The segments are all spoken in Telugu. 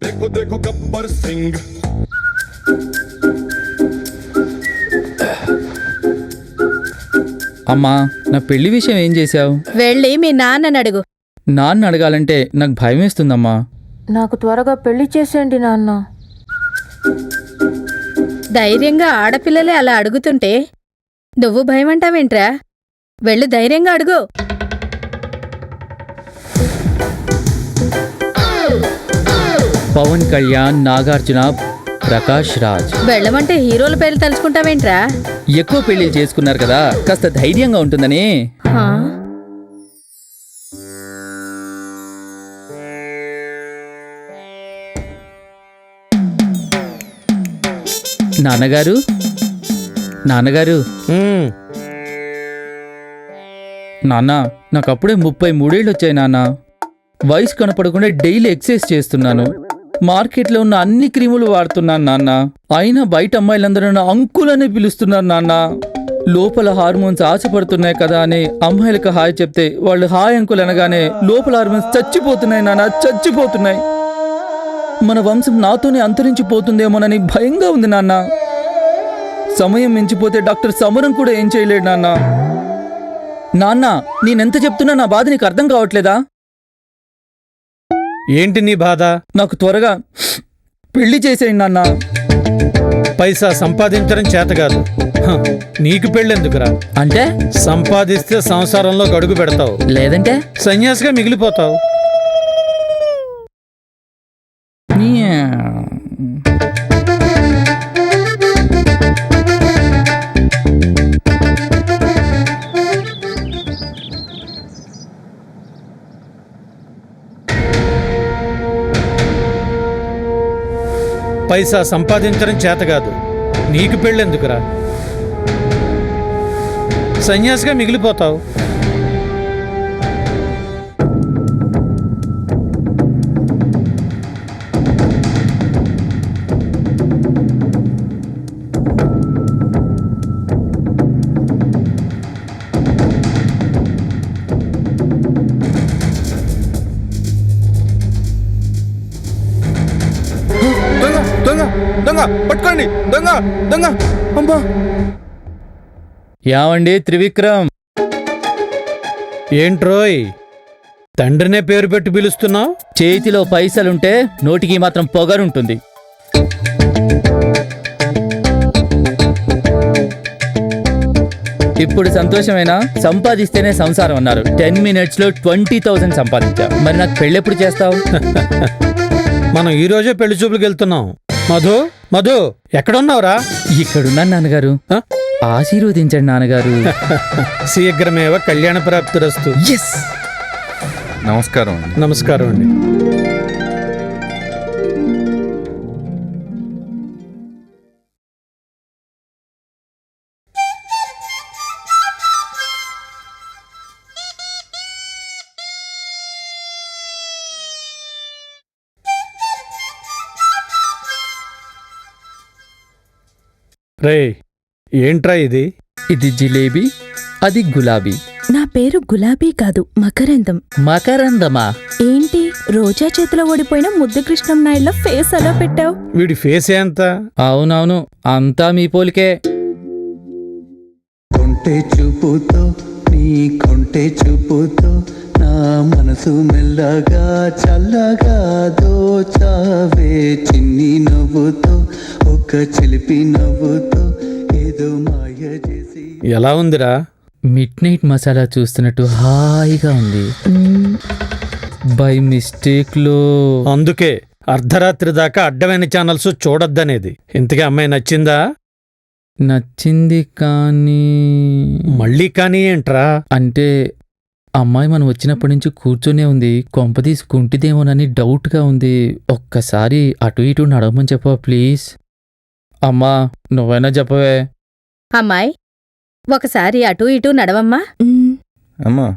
देखो देखो गब्बर सिंह అమ్మా, నా పెళ్లి విషయం ఏం చేశావు? వెళ్ళి మీ నాన్నని అడుగు. నాన్న అడగాలంటే నాకు భయం వేస్తుందమ్మా. నాకు త్వరగా పెళ్లి చేసేయండి నాన్న. ధైర్యంగా ఆడపిల్లలే అలా అడుగుతుంటే నువ్వు భయమంటావేంట్రా? వెళ్ళు, ధైర్యంగా అడుగు. పవన్ కళ్యాణ్, నాగార్జున, ప్రకాష్ రాజ్. వెళ్ళమంటే హీరోల పేర్లు తలుచుకుంటావేంట్రా? ఎక్కువ పెళ్లిళ్ళు చేసుకున్నారు కదా, కాస్త ధైర్యంగా ఉంటుందని. హా? నాన్నగారు, నాన్నగారు. నాన్న, నాకు అప్పుడే 33 ఏళ్ళు వచ్చాయి నాన్న. వయసు కనపడకుండా డైలీ ఎక్సర్సైజ్ చేస్తున్నాను. మార్కెట్లో ఉన్న అన్ని క్రీములు వాడుతున్నాను నాన్న. అయినా బయట అమ్మాయిలందరూ నన్ను అంకులని పిలుస్తున్నారు నాన్న. లోపల హార్మోన్స్ ఆశపడుతున్నాయి కదా అని అమ్మాయిలకు హాయ్ చెప్తే వాళ్ళు హాయ్ అంకుల్ అనగానే లోపల హార్మోన్స్ చచ్చిపోతున్నాయి నాన్న, చచ్చిపోతున్నాయి. మన వంశం నాతోనే అంతరించిపోతుందేమోనని భయంగా ఉంది నాన్న. సమయం మించిపోతే డాక్టర్ సమరం కూడా ఏం చేయలేడు నాన్న. నాన్న, నేనెంత చెప్తున్నా నా బాధ నీకు అర్థం కావట్లేదా? ఏంటి నీ బాధ? నాకు త్వరగా పెళ్లి చేసేయండి నాన్న. పైసా సంపాదించడం చేత కాదు. నీకు పెళ్ళెందుకురా? అంటే సంపాదిస్తే సంసారంలో గడుగు పెడతావు, లేదంటే సన్యాసిగా మిగిలిపోతావు. పైసా సంపాదించడం చేత కాదు. నీకు పెళ్ళెందుకురా? సన్యాసిగా మిగిలిపోతావు. పట్టుకోండి, దొంగ దొంగ. అమ్మా! యావండి త్రివిక్రమ్? ఏంట్రోయ్, తండ్రినే పేరు పెట్టి పిలుస్తున్నావు? చేతిలో పైసలుంటే నోటికి మాత్రం పొగరుంటుంది. ఇప్పుడు సంతోషమేనా? సంపాదిస్తేనే సంసారం అన్నారు. 10 minutes లో 20,000 సంపాదించా. మరి నాకు పెళ్ళెప్పుడు చేస్తావు? మనం ఈ రోజే పెళ్లి చూపులకు వెళ్తున్నాం. మధు, మధు, ఎక్కడున్నావురా? ఇక్కడున్నా నాన్నగారు. ఆశీర్వదించండి నాన్నగారు. శీఘ్రమేవ కళ్యాణ ప్రాప్తిరస్తు. ఎస్. నమస్కారం. నమస్కారం అండి. రే, ఏంట్రా ఇది? ఇది జిలేబీ, అది గులాబీ. నా పేరు గులాబీ కాదు, మకరందం. మకరందమా? ఏంటి రోజా చేతిలో ఓడిపోయిన ముద్దు కృష్ణం నాయుడులో ఫేస్ అలా పెట్టావు? వీడి ఫేస్ ఎంత? అవునవును, అంతా మీ పోలికే. కొంటె చూపుతో, నీ కొంటె చూపుతో నా మనసు మెల్లగా చల్లగా దోచావే. చిన్ని నవ్వుతో, ఒక చిలిపి నవ్వుతో ఏదో మాయ చేసి. ఎలా ఉందిరా? మిడ్ నైట్ మసాలా చూస్తున్నట్టు హాయిగా ఉంది. బై మిస్టేక్ లో. అందుకే అర్ధరాత్రి దాకా అడ్డమైన ఛానల్స్ చూడొద్దనేది. ఇంతకీ అమ్మాయి నచ్చిందా? నచ్చింది కానీ. మళ్ళీ కానీ ఏంట్రా? అంటే అమ్మాయి మనం వచ్చినప్పటి నుంచి కూర్చొనే ఉంది. కొంపదీసి కుంటిదేమోనని డౌట్గా ఉంది. ఒక్కసారి అటు ఇటు నడవమని చెప్పవా ప్లీజ్? అమ్మా, నువ్వైనా చెప్పవే. అమ్మాయి, ఒకసారి అటూ ఇటూ నడవమ్మా. అమ్మా,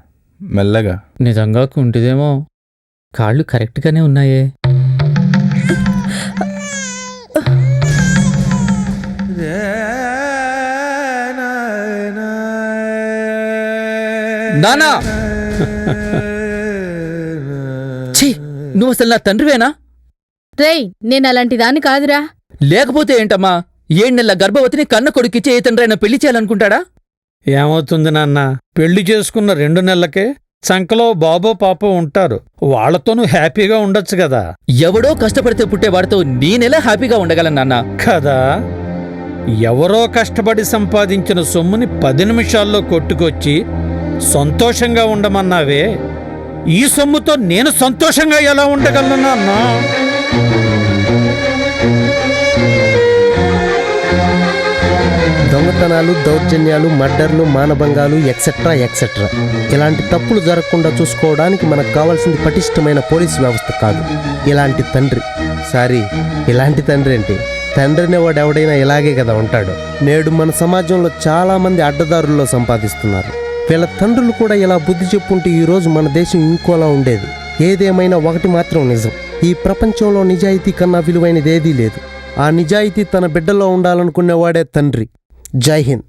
మెల్లగా. నిజంగా కుంటిదేమో. కాళ్ళు కరెక్ట్గానే ఉన్నాయే. నానా నువ్వు అసలు నా తండ్రివేనా? రేయ్ నేను అలాంటి దాన్ని కాదురా. లేకపోతే ఏంటమ్మా? 7 నెలల గర్భవతిని కన్న కొడుకిచ్చి ఏ తండ్రి అయినా పెళ్లి చేయాలనుకుంటాడా? ఏమవుతుంది నాన్న, పెళ్లి చేసుకున్న 2 నెలలకే చంకలో బాబో పాపో ఉంటారు. వాళ్లతో నువ్వు హ్యాపీగా ఉండొచ్చు కదా. ఎవడో కష్టపడితే పుట్టేవాడితో నేనెలా హ్యాపీగా ఉండగలను నాన్న? కదా, ఎవరో కష్టపడి సంపాదించిన సొమ్ముని 10 నిమిషాల్లో కొట్టుకొచ్చి సంతోషంగా ఉండమన్నావే, ఈ సొమ్ముతో నేను సంతోషంగా ఎలా ఉండగలను నాన్న? దొంగతనాలు, దౌర్జన్యాలు, మర్డర్లు, మానభంగాలు ఎక్సెట్రా ఎక్సెట్రా ఇలాంటి తప్పులు జరగకుండా చూసుకోవడానికి మనకు కావాల్సింది పటిష్టమైన పోలీసు వ్యవస్థ కాదు, ఇలాంటి తండ్రి. సారీ, ఇలాంటి తండ్రి ఏంటి? తండ్రి అనేవాడు ఎవడైనా ఇలాగే కదా ఉంటాడు. నేడు మన సమాజంలో చాలా మంది అడ్డదారుల్లో సంపాదిస్తున్నారు. వీళ్ళ తండ్రులు కూడా ఇలా బుద్ధి చెప్పుంటే ఈరోజు మన దేశం ఇంకోలా ఉండేది. ఏదేమైనా ఒకటి మాత్రం నిజం, ఈ ప్రపంచంలో నిజాయితీ కన్నా విలువైనదేదీ లేదు. ఆ నిజాయితీ తన బిడ్డలో ఉండాలనుకునేవాడే తండ్రి. జై హింద్.